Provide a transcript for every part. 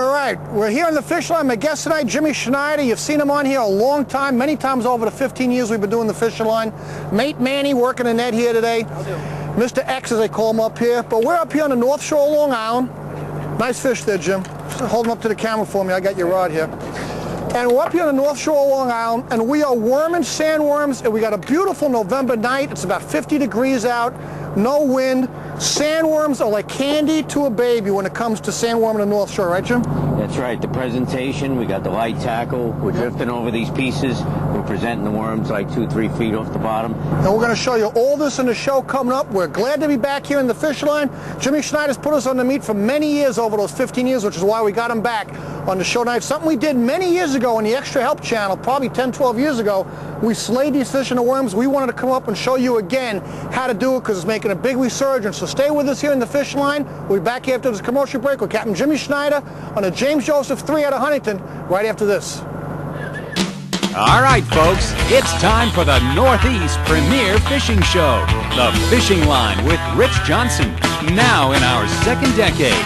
All right, we're here on the fish line. My guest tonight, Jimmy Schneider. You've seen him on here a long time, many times over the 15 years we've been doing the fishing line. Mate Manny working the net here today. Mr. X, as they call him up here. But we're up here on the North Shore of Long Island. Nice fish there, Jim. Just hold him up to the camera for me. I got your rod here. And we're up here on the North Shore of Long Island, and we are worming sandworms, and we got a beautiful November night. It's about 50 degrees out, no wind. Sandworms are like candy to a baby when it comes to sandworm on the North Shore, right, Jim? That's right. The presentation, we got the light tackle. We're drifting over these pieces. We're presenting the worms like 2-3 feet off the bottom. And we're going to show you all this in the show coming up. We're glad to be back here in the fish line. Jimmy Schneider's put us on the meat for many years over those 15 years, which is why we got him back on the show tonight. Something we did many years ago on the Extra Help channel, probably 10, 12 years ago. We slayed these fish and the worms. We wanted to come up and show you again how to do it because it's making a big resurgence. So stay with us here in the fish line. We'll be back here after this commercial break with Captain Jimmy Schneider on the James Joseph 3 out of Huntington right after this. All right, folks, it's time for the Northeast Premier Fishing Show, The Fishing Line with Rich Johnson, now in our second decade.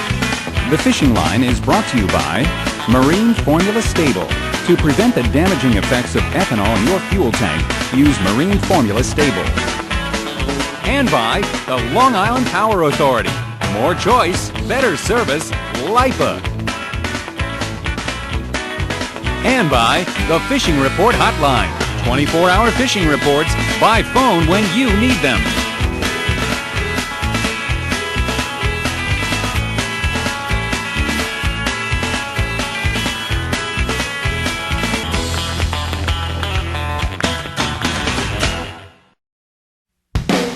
The Fishing Line is brought to you by Marine Formula Stable. To prevent the damaging effects of ethanol in your fuel tank, use Marine Formula Stable. And by the Long Island Power Authority. More choice, better service, LIPA. And by the Fishing Report Hotline. 24-hour fishing reports by phone when you need them.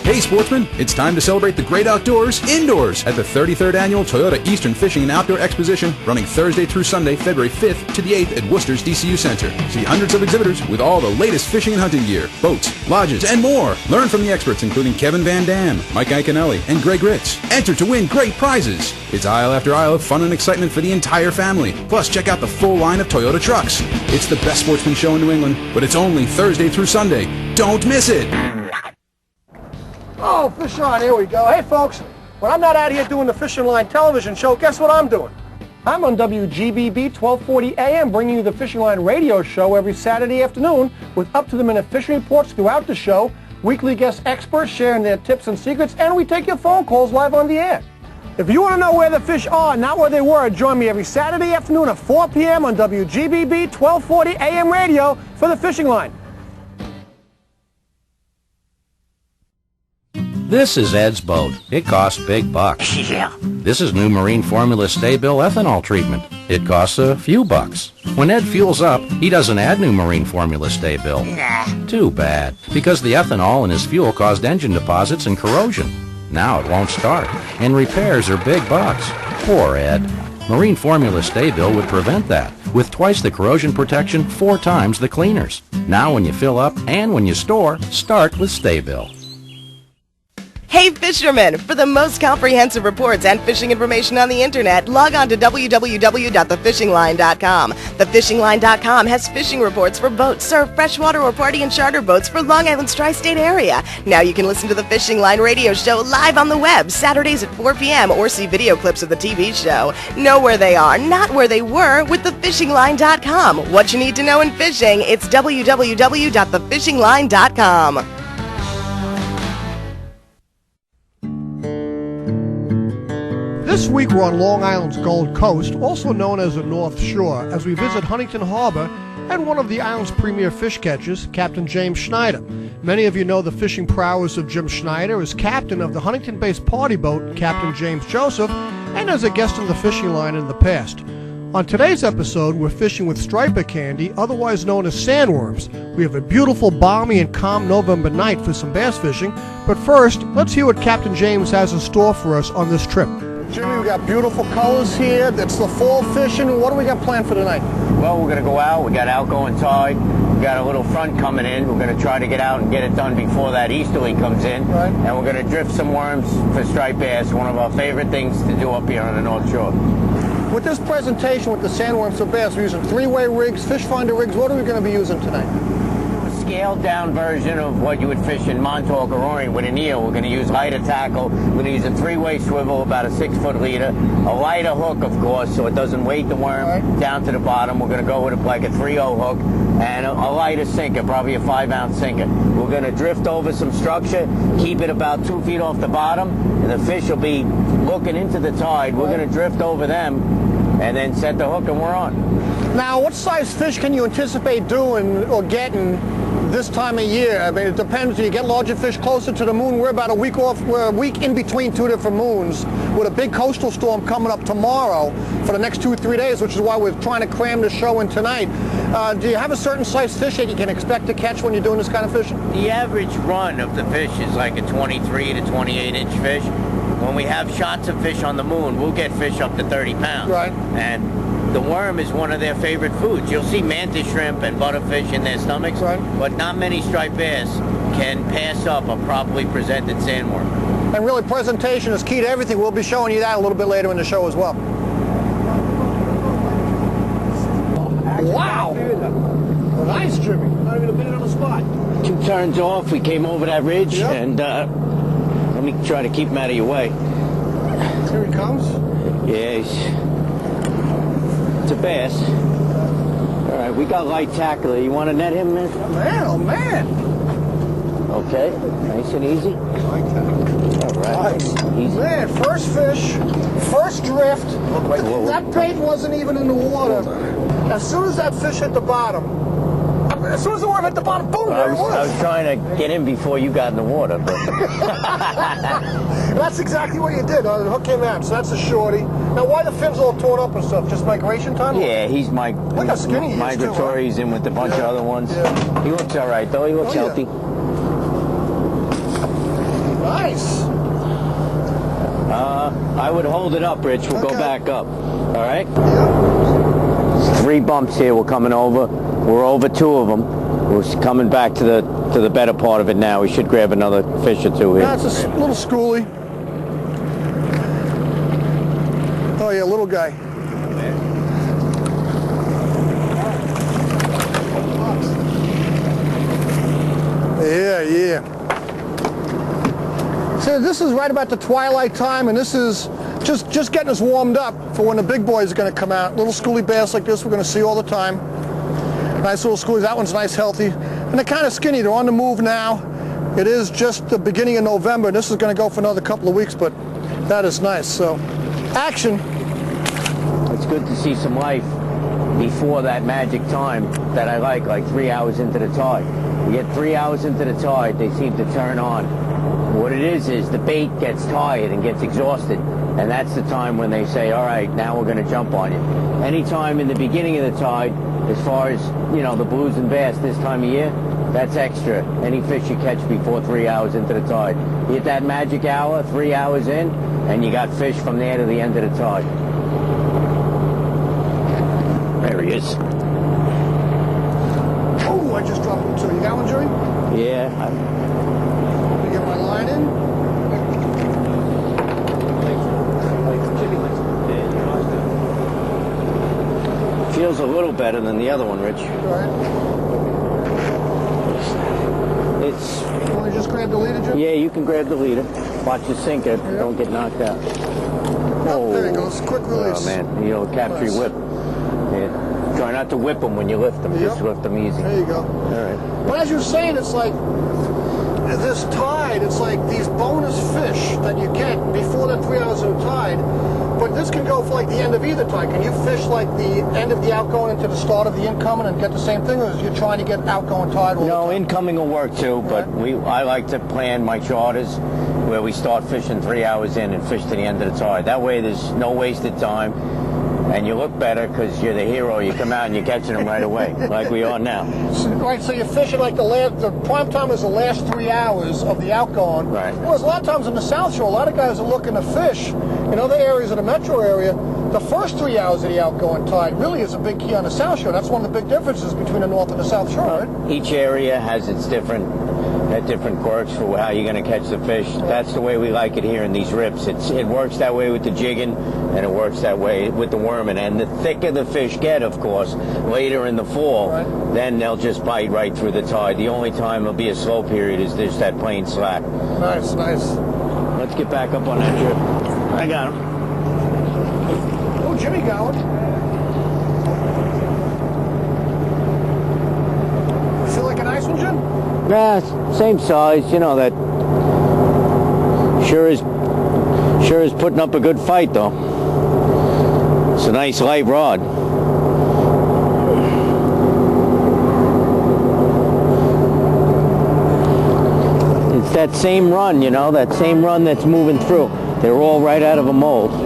Hey sportsmen, it's time to celebrate the great outdoors indoors at the 33rd Annual Toyota Eastern Fishing and Outdoor Exposition, running Thursday through Sunday, February 5th to the 8th at Worcester's DCU Center. See hundreds of exhibitors with all the latest fishing and hunting gear, boats, lodges, and more. Learn from the experts including Kevin Van Dam, Mike Iaconelli, and Greg Ritz. Enter to win great prizes. It's aisle after aisle of fun and excitement for the entire family. Plus, check out the full line of Toyota trucks. It's the best sportsman show in New England, but it's only Thursday through Sunday. Don't miss it! Oh, fish on, here we go. Hey folks, when I'm not out here doing the Fishing Line television show, guess what I'm doing? I'm on WGBB 1240 AM bringing you the Fishing Line radio show every Saturday afternoon with up-to-the-minute fishing reports throughout the show, weekly guest experts sharing their tips and secrets, and we take your phone calls live on the air. If you want to know where the fish are, not where they were, join me every Saturday afternoon at 4 p.m. on WGBB 1240 AM radio for the Fishing Line. This is Ed's boat. It costs big bucks. Yeah. This is new Marine Formula Stay-Bill ethanol treatment. It costs a few bucks. When Ed fuels up, he doesn't add new Marine Formula Stay-Bill. Nah. Too bad, because the ethanol in his fuel caused engine deposits and corrosion. Now it won't start, and repairs are big bucks. Poor Ed. Marine Formula Stay-Bill would prevent that, with twice the corrosion protection, 4 times the cleaners. Now when you fill up and when you store, start with Stay-Bill. Hey fishermen! For the most comprehensive reports and fishing information on the internet, log on to www.thefishingline.com. Thefishingline.com has fishing reports for boats, surf, freshwater, or party and charter boats for Long Island's tri-state area. Now you can listen to the Fishing Line radio show live on the web, Saturdays at 4 p.m. or see video clips of the TV show. Know where they are, not where they were, with thefishingline.com. What you need to know in fishing, it's www.thefishingline.com. This week we're on Long Island's Gold Coast, also known as the North Shore, as we visit Huntington Harbor and one of the island's premier fish catchers, Captain James Schneider. Many of you know the fishing prowess of Jim Schneider as captain of the Huntington-based party boat, Captain James Joseph, and as a guest on the Fishing Line in the past. On today's episode, we're fishing with striper candy, otherwise known as sandworms. We have a beautiful, balmy, and calm November night for some bass fishing, but first, let's hear what Captain James has in store for us on this trip. Jimmy, we got beautiful colors here. It's the fall fishing. What do we got planned for tonight? Well, we're going to go out. We got outgoing tide. We got a little front coming in. We're going to try to get out and get it done before that easterly comes in. Right. And we're going to drift some worms for striped bass, one of our favorite things to do up here on the North Shore. With this presentation with the sandworms for bass, we're using 3-way rigs, fish finder rigs. What are we going to be using tonight? scaled down version of what you would fish in Montauk or Orion with an eel. We're going to use lighter tackle. We're going to use a 3-way swivel, about a 6-foot leader, a lighter hook, of course, so it doesn't weight the worm down to the bottom. We're going to go with like a 3/0 hook and a lighter sinker, probably a 5-ounce sinker. We're going to drift over some structure, keep it about 2 feet off the bottom, and the fish will be looking into the tide. We're going to drift over them and then set the hook, and we're on. Now, what size fish can you anticipate doing or getting this time of year? I mean, it depends. Do you get larger fish closer to the moon? We're about a week off. We're a week in between two different moons with a big coastal storm coming up tomorrow for the next 2 or 3 days, which is why we're trying to cram the show in tonight. Do you have a certain size fish that you can expect to catch when you're doing this kind of fishing? The average run of the fish is like a 23 to 28-inch fish. When we have shots of fish on the moon, we'll get fish up to 30 pounds. Right. And the worm is one of their favorite foods. You'll see mantis shrimp and butterfish in their stomachs, right, but not many striped bass can pass up a properly presented sandworm. And really, presentation is key to everything. We'll be showing you that a little bit later in the show as well. Wow! Nice, Jimmy. Not even a minute on the spot. 2 turns off, we came over that ridge, yep, and let me try to keep him out of your way. Here he comes. Yeah, it's a bass. All right, we got light tackler. You want to net him, man? Oh, man. Okay, nice and easy. I like that. All right. Nice. Easy. Man, first fish, first drift. That bait wasn't even in the water. As soon as that fish hit the bottom, as soon as the worm hit the bottom, boom, there it was. I was trying to get in before you got in the water, but that's exactly what you did. The hook came out, so that's a shorty. Now, why the fins all torn up and stuff? Just migration time? Yeah, he's Look how skinny he is, migratory. He's in with a bunch of other ones. Yeah. He looks all right, though. He looks healthy. Nice. I would hold it up, Rich. We'll go back up. All right? Yep. 3 bumps here. We're coming over. We're over 2 of them. We're coming back to the better part of it now. We should grab another fish or 2 here. That's a little schoolie. Oh yeah, little guy. Yeah. So this is right about the twilight time, and this is just getting us warmed up for when the big boys are going to come out. Little schoolie bass like this we're going to see all the time. Nice little schoolies. That one's nice, healthy. And they're kind of skinny. They're on the move now. It is just the beginning of November. This is going to go for another couple of weeks, but that is nice. So, action. It's good to see some life before that magic time that I like 3 hours into the tide. You get 3 hours into the tide, they seem to turn on. What it is the bait gets tired and gets exhausted, and that's the time when they say, all right, now we're going to jump on you. Anytime in the beginning of the tide, as far as, the blues and bass this time of year, that's extra. Any fish you catch before 3 hours into the tide. You hit that magic hour, 3 hours in, and you got fish from there to the end of the tide. There he is. Oh, I just dropped him too. You got one, Jerry? Yeah. Let me get my line in. Feels a little better than the other one, Rich. All right. It's... You want to just grab the leader, Jim? Yeah, you can grab the leader. Watch the sinker. Yep. Don't get knocked out. Oh, there he goes. Quick release. Oh, man. You'll capture your whip. Yeah. Try not to whip them when you lift them. Yep. Just lift them easy. There you go. All right. But as you're saying, it's like this tide, it's like these bonus fish that you get before that 3 hours of the tide. But this can go for like the end of either tide. Can you fish like the end of the outgoing into the start of the incoming and get the same thing, or is you trying to get outgoing tide all the time? No, incoming will work too, but I like to plan my charters where we start fishing 3 hours in and fish to the end of the tide. That way there's no wasted time, and you look better because you're the hero. You come out and you're catching them right away, like we are now. Right, so you're fishing like the prime time is the last 3 hours of the outgoing. Right. Well, a lot of times in the South Shore, a lot of guys are looking to fish in other areas of the metro area. The first 3 hours of the outgoing tide really is a big key on the South Shore. That's one of the big differences between the North and the South Shore, right? Each area has its different at different quirks for how you're going to catch the fish. That's the way we like it here in these rips. It works that way with the jigging, and it works that way with the worming. And the thicker the fish get, of course, later in the fall, then they'll just bite right through the tide. The only time there'll be a slow period is there's that plain slack. Nice, nice. Let's get back up on that trip. I got him. Oh, Jimmy got one. Feel like a nice one, Jim? Yeah, same size. You know, that sure is putting up a good fight, though. It's a nice light rod. It's that same run, you know, that same run that's moving through. They're all right out of a mold. Yep.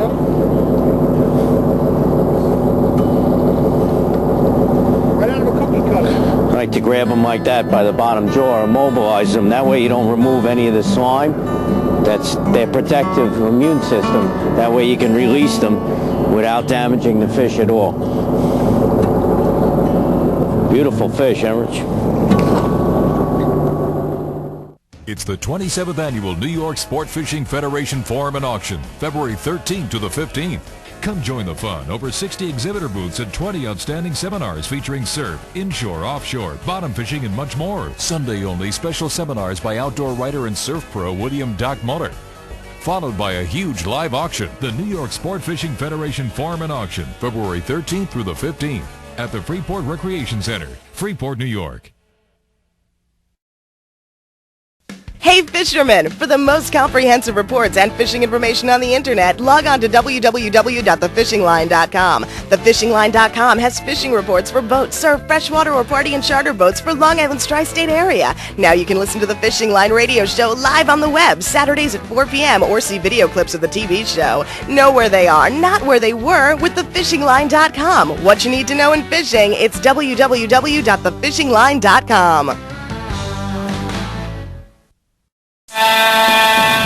Right out of a cookie cutter. Right, to grab them like that by the bottom jaw, immobilize them. That way you don't remove any of the slime. That's their protective immune system. That way you can release them without damaging the fish at all. Beautiful fish, Rich? It's the 27th Annual New York Sport Fishing Federation Forum and Auction, February 13th to the 15th. Come join the fun. Over 60 exhibitor booths and 20 outstanding seminars featuring surf, inshore, offshore, bottom fishing, and much more. Sunday only special seminars by outdoor writer and surf pro William Doc Muller. Followed by a huge live auction, the New York Sport Fishing Federation Forum and Auction, February 13th through the 15th at the Freeport Recreation Center, Freeport, New York. Hey fishermen! For the most comprehensive reports and fishing information on the internet, log on to www.thefishingline.com. Thefishingline.com has fishing reports for boats, surf, freshwater, or party and charter boats for Long Island's tri-state area. Now you can listen to the Fishing Line radio show live on the web, Saturdays at 4 p.m. or see video clips of the TV show. Know where they are, not where they were, with thefishingline.com. What you need to know in fishing, it's www.thefishingline.com.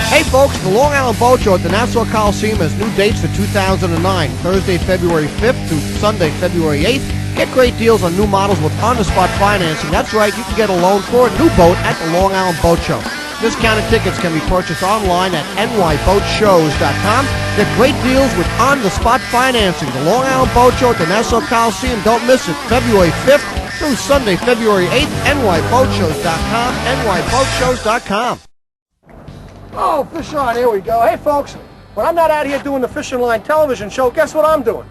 Hey folks, the Long Island Boat Show at the Nassau Coliseum has new dates for 2009, Thursday, February 5th through Sunday, February 8th. Get great deals on new models with on-the-spot financing. That's right, you can get a loan for a new boat at the Long Island Boat Show. Discounted tickets can be purchased online at nyboatshows.com. Get great deals with on-the-spot financing. The Long Island Boat Show at the Nassau Coliseum. Don't miss it, February 5th through Sunday, February 8th, nyboatshows.com, nyboatshows.com. Oh, fish on, here we go. Hey folks, when I'm not out here doing the Fishing Line television show, guess what I'm doing?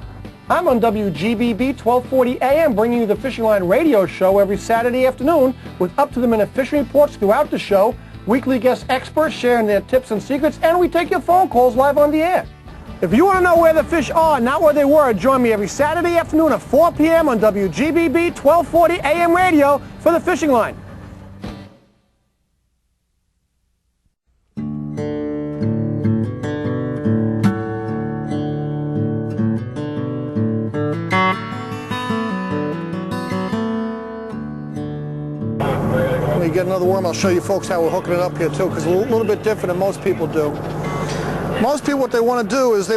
I'm on WGBB 1240 AM bringing you the Fishing Line radio show every Saturday afternoon with up-to-the-minute fishing reports throughout the show, weekly guest experts sharing their tips and secrets, and we take your phone calls live on the air. If you want to know where the fish are, not where they were, join me every Saturday afternoon at 4 p.m. on WGBB 1240 AM radio for the Fishing Line. Get another worm. I'll show you folks how we're hooking it up here too, because it's a little bit different than most people do. Most people, what they want to do is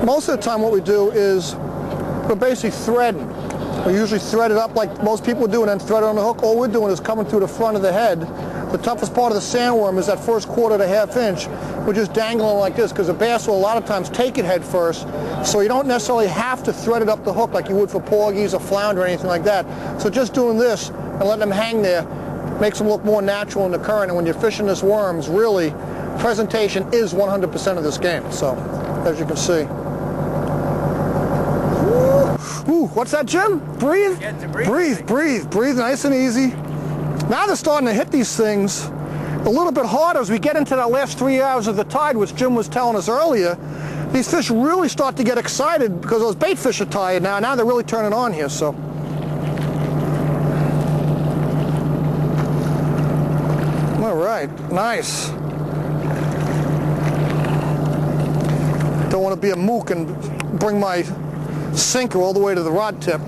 most of the time what we do is we're basically threading. We usually thread it up like most people do and then thread it on the hook. All we're doing is coming through the front of the head. The toughest part of the sandworm is that first quarter to half inch. We're just dangling like this because the bass will a lot of times take it head first, so you don't necessarily have to thread it up the hook like you would for porgies or flounder or anything like that. So just doing this and letting them hang there makes them look more natural in the current, and when you're fishing this worms, really, presentation is 100% of this game, so, as you can see. Ooh, what's that, Jim? Breathe? Breathe, nice and easy. Now they're starting to hit these things a little bit harder as we get into that last 3 hours of the tide, which Jim was telling us earlier. These fish really start to get excited because those bait fish are tired now. Now they're really turning on here, so. All right, nice. Don't want to be a mook and bring my sinker all the way to the rod tip.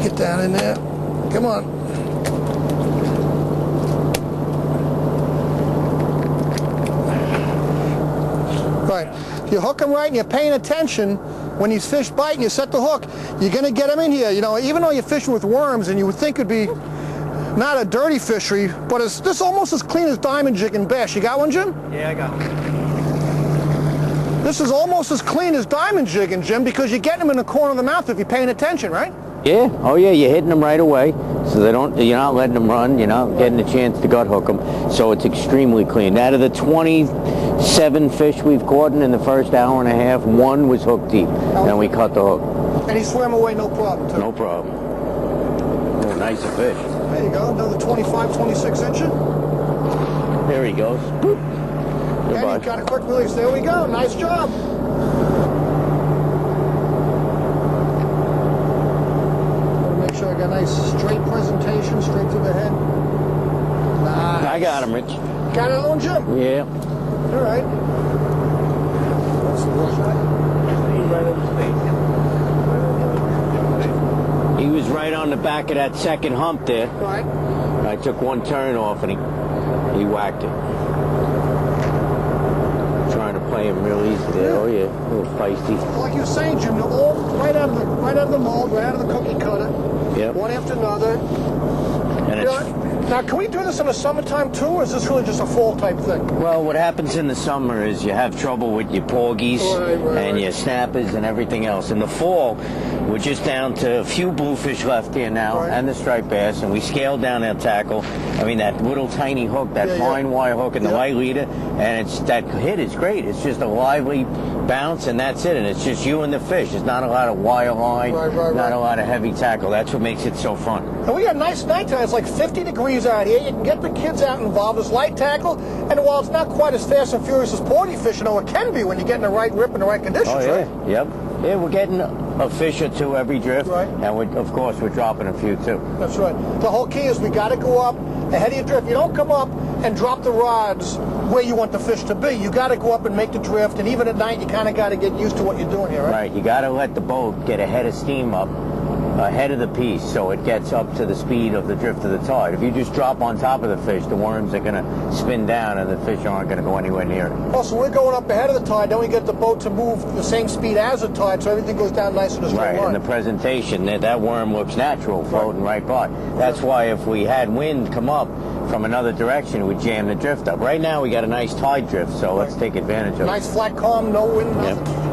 Get down in there. Come on. Right. You hook them right and you're paying attention. When these fish bite and you set the hook, you're going to get them in here. You know, even though you're fishing with worms and you would think it'd be not a dirty fishery, but it's this almost as clean as diamond jig and bass. You got one, Jim? Yeah, I got one. This is almost as clean as diamond jigging, Jim, because you're getting them in the corner of the mouth if you're paying attention, right? Yeah. Oh, yeah. You're hitting them right away, so they don't. You're not letting them run. You're not getting a chance to gut hook them. So it's extremely clean. Out of the 27 fish we've caught in the first hour and a half, one was hook deep, and we cut the hook. And he swam away, no problem, too. No problem. Oh, nice fish. There you go. Another 25, 26 inches. There he goes. Boop. And he got a quick release. There we go. Nice job. Make sure I got a nice straight presentation, straight through the head. Nice. I got him, Rich. Got it on, Jim? Yeah. All right. That's the brush, right? He was right on the back of that second hump there. Right. I took one turn off and he whacked it. Trying to play him real easy there. Oh yeah, a little feisty. Like you were saying, Jim, they're all right out of the mold, right out of the cookie cutter. Yep. One after another. And it's, now, can we do this in the summertime too, or is this really just a fall type thing? well, what happens in the summer is you have trouble with your porgies and your snappers and everything else. In the fall, we're just down to a few bluefish left here now, and the striped bass, and we scaled down our tackle. I mean, that little tiny hook, that fine wire hook and the light leader, and that hit is great. It's just a lively bounce, and that's it. And it's just you and the fish. There's not a lot of wire line, not a lot of heavy tackle. That's what makes it so fun. And we got a nice nighttime. It's like 50 degrees out here. You can get the kids out involved. There's light tackle, and while it's not quite as fast and furious as porgy fishing, though it can be when you're getting the right rip and the right conditions, right? Yep. Yeah, we're getting a fish or two every drift, and of course we're dropping a few too. That's right. The whole key is we got to go up ahead of your drift. You don't come up and drop the rods where you want the fish to be. You got to go up and make the drift, and even at night you kind of got to get used to what you're doing here, right? Right. You got to let the boat get a head of steam up ahead of the piece so it gets up to the speed of the drift of the tide. If you just drop on top of the fish, the worms are going to spin down and the fish aren't going to go anywhere near it. Oh, so we're going up ahead of the tide, then we get the boat to move the same speed as the tide, so everything goes down nice in a straight line. Right, and the presentation, that worm looks natural floating right by. That's why if we had wind come up from another direction, we'd jam the drift up. Right now we got a nice tide drift, so let's take advantage of it. Nice flat calm, no wind, nothing.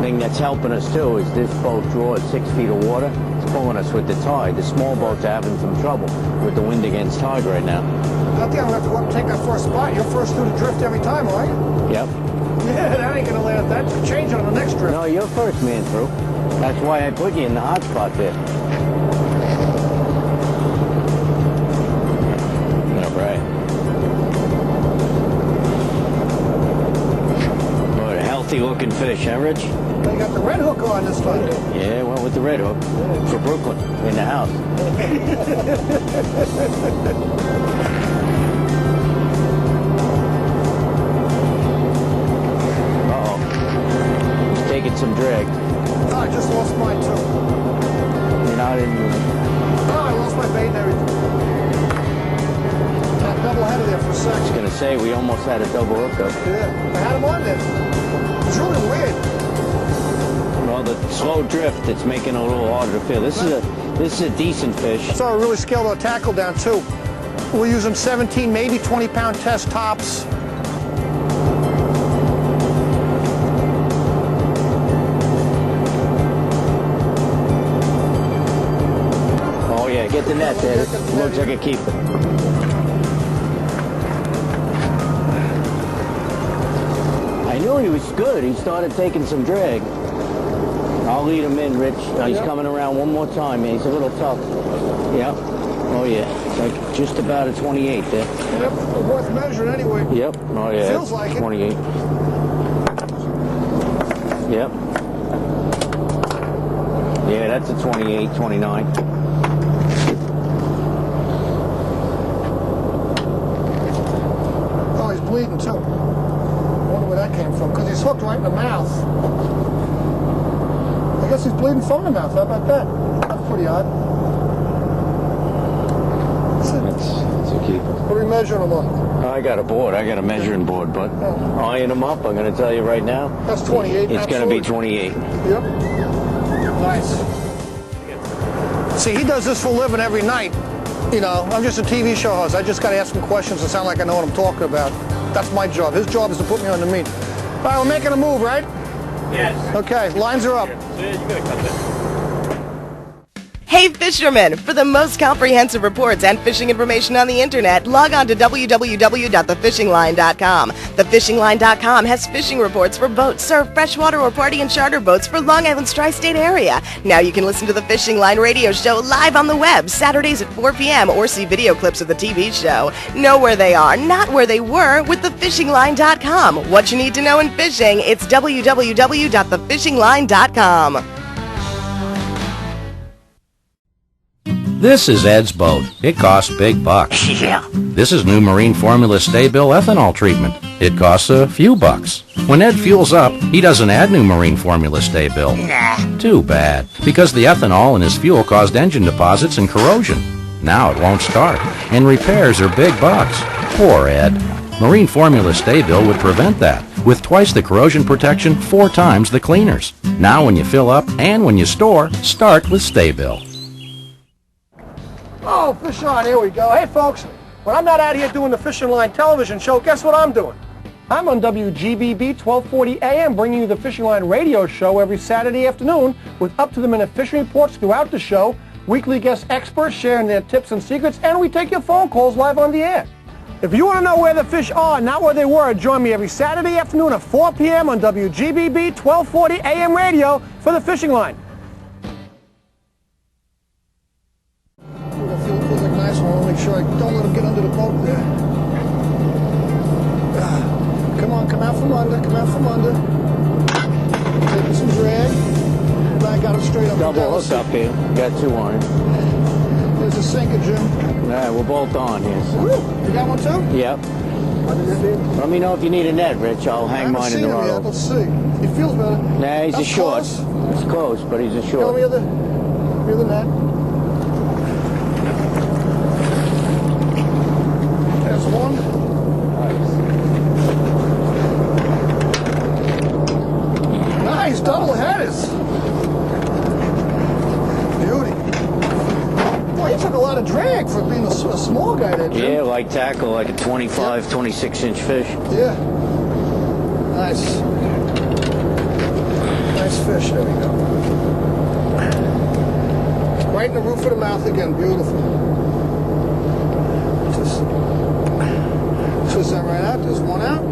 Thing that's helping us too is this boat draws 6 feet of water. It's pulling us with the tide. The small boats are having some trouble with the wind against tide right now. I think I'm going to have to go up and take that first spot. You're first through the drift every time, all right? Yep. Yeah, that ain't going to last. That could change on the next drift. No, you're first man through. That's why I put you in the hot spot there. All right. What a healthy looking fish, huh, Rich? They got the red hook on this time. Yeah, went with the red hook for Brooklyn in the house. Uh-oh. He's taking some drag. Oh, I just lost mine too. You're not in. Oh, I lost my bait and everything. Got double headed there for a I was second. going to say, we almost had a double hookup. Yeah, I had him on there. It's really weird. Well, the slow drift, it's making it a little harder to feel. This is a decent fish. So we really scaled our tackle down too. We're using 17, maybe 20-pound test tops. Oh yeah, get the net there. Looks like a keeper. I knew he was good. He started taking some drag. I'll lead him in, Rich. He's coming around one more time, man. He's a little tough. Yep. Oh, yeah. It's like just about a 28 there. Yep, worth measuring anyway. Yep. Oh, yeah. Feels like it. 28. Yep. Yeah, that's a 28, 29. Oh, he's bleeding too. I wonder where that came from, because he's hooked right in the mouth. I guess he's bleeding from the mouth. How about that? That's pretty odd. It's That's a keeper. What are we measuring them on? I got a board. I got a measuring board, but eyeing them up, I'm going to tell you right now. That's 28. It's going to be 28. Yep. Nice. See, he does this for a living every night. You know, I'm just a TV show host. I just got to ask him questions and sound like I know what I'm talking about. That's my job. His job is to put me on the meat. All right, we're making a move, right? Yes. Okay, lines are up. So you gotta cut this. Hey fishermen! For the most comprehensive reports and fishing information on the internet, log on to www.thefishingline.com. Thefishingline.com has fishing reports for boats, surf, freshwater, or party and charter boats for Long Island's tri-state area. Now you can listen to the Fishing Line radio show live on the web, Saturdays at 4 p.m. or see video clips of the TV show. Know where they are, not where they were, with thefishingline.com. What you need to know in fishing, it's www.thefishingline.com. This is Ed's boat. It costs big bucks. Yeah. This is new Marine Formula Stay-Bill ethanol treatment. It costs a few bucks. When Ed fuels up, he doesn't add new Marine Formula Stay-Bill. Nah. Too bad, because the ethanol in his fuel caused engine deposits and corrosion. Now it won't start, and repairs are big bucks. Poor Ed. Marine Formula Stay-Bill would prevent that, with twice the corrosion protection, 4 times the cleaners. Now when you fill up and when you store, start with Stay-Bill. Oh, fish on, here we go. Hey, folks, when I'm not out here doing the Fishing Line television show, guess what I'm doing? I'm on WGBB 1240 AM, bringing you the Fishing Line radio show every Saturday afternoon with up-to-the-minute fishing reports throughout the show, weekly guest experts sharing their tips and secrets, and we take your phone calls live on the air. If you want to know where the fish are, not where they were, join me every Saturday afternoon at 4 p.m. on WGBB 1240 AM radio for the Fishing Line. Feels like nice. I want to make sure I don't let him get under the boat there. Come on, come out from under, come out from under. Taking some drag. I got him straight up. Double hook up here. Got 2 on it. There's a sinker, Jim. Yeah, we're both on here. So. Woo! You got one too? Yep. Let me know if you need a net, Rich. I'll hang mine in the rod. Let's see. He feels better. Nah, he's a short. It's close, but he's a short. Give me the net. There's one. Nice double headers. Beauty. Boy, you took a lot of drag for being a small guy there, Jim. Yeah, light tackle, like a 25, 26-inch fish. Yeah. Nice. Nice fish. There we go. Right in the roof of the mouth again. Beautiful. Just twist that right out. There's one out.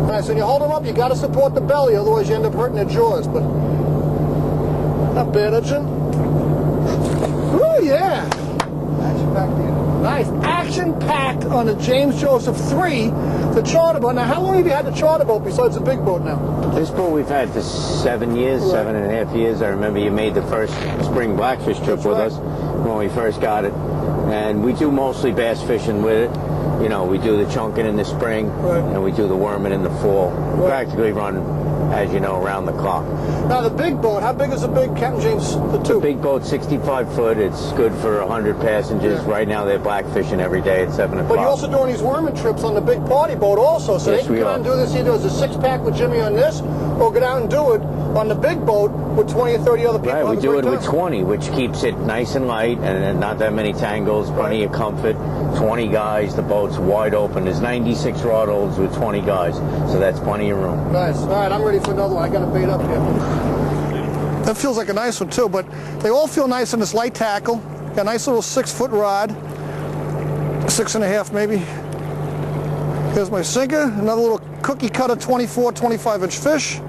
Nice. When you hold them up, you got to support the belly, otherwise you end up hurting their jaws. But not bad, Jim. Oh yeah. Nice. Action-packed on the James Joseph 3, the charter boat. Now, how long have you had the charter boat besides the big boat now? This boat we've had for 7 years, Right. 7.5 years. I remember you made the first spring blackfish trip That's with right. us when we first got it. And we do mostly bass fishing with it. You know, we do the chunking in the spring, Right. and we do the worming in the fall. We Right. practically run, as you know, around the clock. Now, the big boat, how big is the big Captain James, the 2? Big boat, 65 foot. It's good for 100 passengers. Yeah. Right now, they're blackfishing every day at 7 o'clock. But you're also doing these worming trips on the big party boat also, so Yes, they can we come are. out and do this either as a 6-pack with Jimmy on this, or get out and do it on the big boat with 20 or 30 other people. Right, we Have a do great it with time. 20, which keeps it nice and light and not that many tangles, plenty of comfort. 20 guys, the boat's wide open. There's 96 rod holds with 20 guys, so that's plenty of room. Nice. All right, I'm ready for another one. I got to bait up here. That feels like a nice one too, but they all feel nice in this light tackle. Got a nice little 6-foot rod, 6.5 maybe. Here's my sinker, another little cookie cutter 24, 25-inch fish.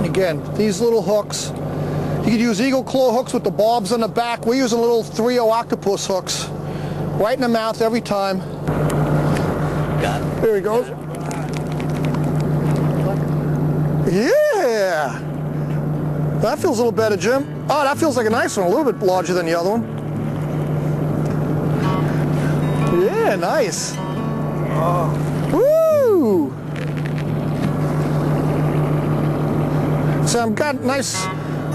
Again, these little hooks, You could use eagle claw hooks with the barbs on the back. We're using little 3/0 octopus hooks. Right in the mouth every time. Got it. There he goes. Yeah! That feels a little better, Jim. Oh, that feels like a nice one. A little bit larger than the other one. Yeah, nice. Woo! So I've got a nice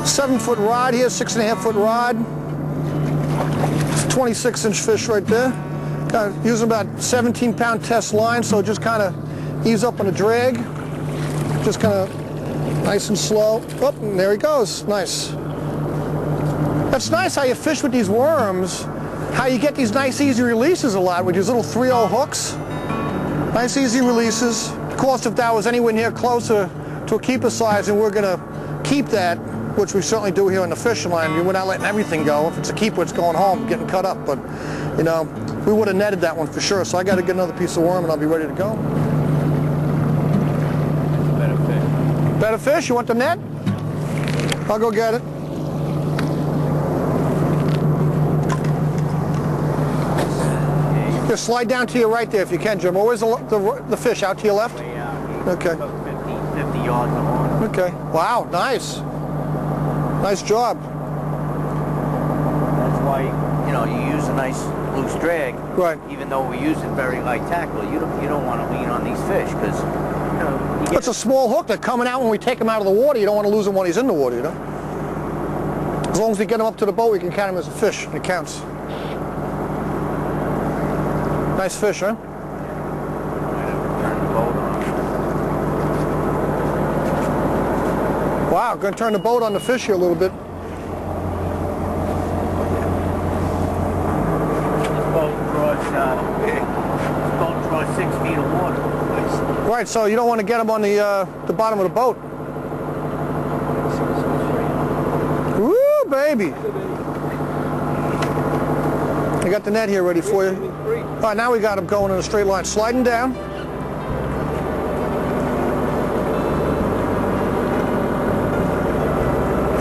7-foot rod here, 6.5-foot rod. 26-inch fish right there. Using about 17-pound test line, so just kind of ease up on the drag. Just kind of nice and slow. Oh, and there he goes. Nice. That's nice how you fish with these worms, how you get these nice easy releases a lot with these little 3/0 hooks. Nice easy releases. Of course, if that was anywhere near closer to a keeper size, and we're going to keep that, which we certainly do here on the fishing line. We're not letting everything go. If it's a keeper, it's going home, getting cut up. But, you know, we would have netted that one for sure. So I got to get another piece of worm, and I'll be ready to go. Better fish. Better fish? You want the net? I'll go get it. Just slide down to your right there if you can, Jim. Where's the fish? Out to your left? Okay. About 50 yards along. Okay. Wow, nice. Nice job. That's why, you know, you use a nice loose drag. Right. Even though we're using very light tackle, you don't want to lean on these fish because, you know, you get It's a small hook. They're coming out when we take him out of the water. You don't want to lose him when he's in the water, you know? As long as we get him up to the boat, we can count him as a fish, and it counts. Nice fish, huh? turn the boat on. Wow, going to turn the boat on the fish here a little bit. This boat draws 6 feet of water. Right, so you don't want to get him on the bottom of the boat. Woo, baby! I got the net here ready for you. All right, now we got him going in a straight line, sliding down.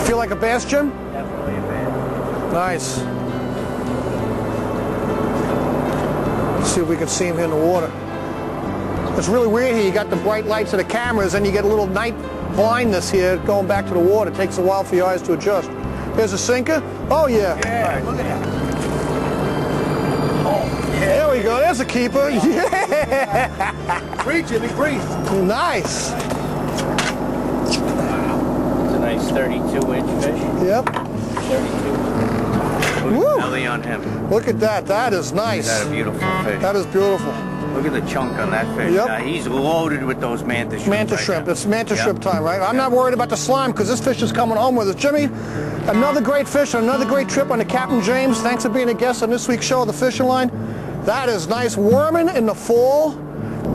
Feel like a bass, Jim? Definitely a bass. Nice. Let's see if we can see him here in the water. It's really weird here. You got the bright lights of the cameras, and you get a little night blindness here going back to the water. It takes a while for your eyes to adjust. Here's a sinker. Oh, yeah. Yeah, look at that. There we go. There's a keeper. Yeah. Breathe, Jimmy, breathe. Nice. It's a nice 32-inch fish. Yep. 32. Look Woo. at the belly on him. Look at that. That is nice. Is that a beautiful fish? That is beautiful. Look at the chunk on that fish. Yep. He's loaded with those mantis shrimp. Manta right shrimp. now. It's manta Yep. shrimp time, right? I'm not worried about the slime because this fish is coming home with us. Jimmy, another great fish, another great trip on the Captain James. Thanks for being a guest on this week's show, The Fishing Line. That is nice. Worming in the fall.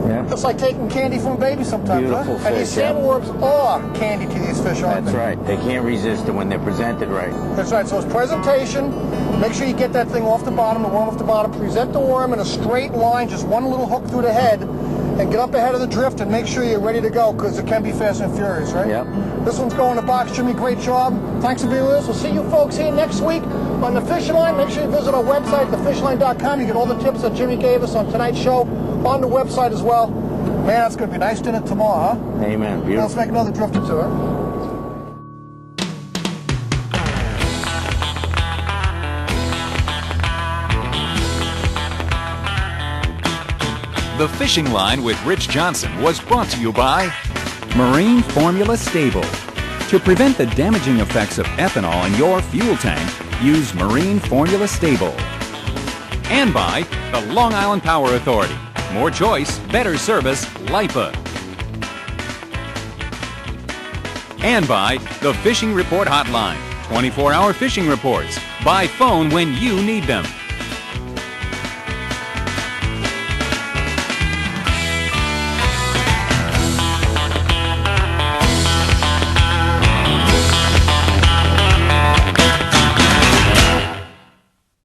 Yeah. It's like taking candy from a baby sometimes, Beautiful huh? And these fish, yeah. sandworms are candy to these fish, aren't That's they? right. They can't resist it when they're presented right. That's right. So it's presentation. Make sure you get that thing off the bottom, the worm off the bottom. Present the worm in a straight line, just one little hook through the head, and get up ahead of the drift and make sure you're ready to go because it can be fast and furious, right? Yep. This one's going to box. Jimmy, great job. Thanks for being with us. We'll see you folks here next week on The Fishing Line. Make sure you visit our website, thefishline.com. You get all the tips that Jimmy gave us on tonight's show on the website as well. Man, that's going to be a nice dinner tomorrow, huh? Amen. Now Beautiful. let's make another drift or two, huh? The Fishing Line with Rich Johnson was brought to you by Marine Formula Stable. To prevent the damaging effects of ethanol in your fuel tank, use Marine Formula Stable. and by the Long Island Power Authority. More choice, better service, LIPA. And by the Fishing Report Hotline. 24-hour fishing reports. By phone when you need them.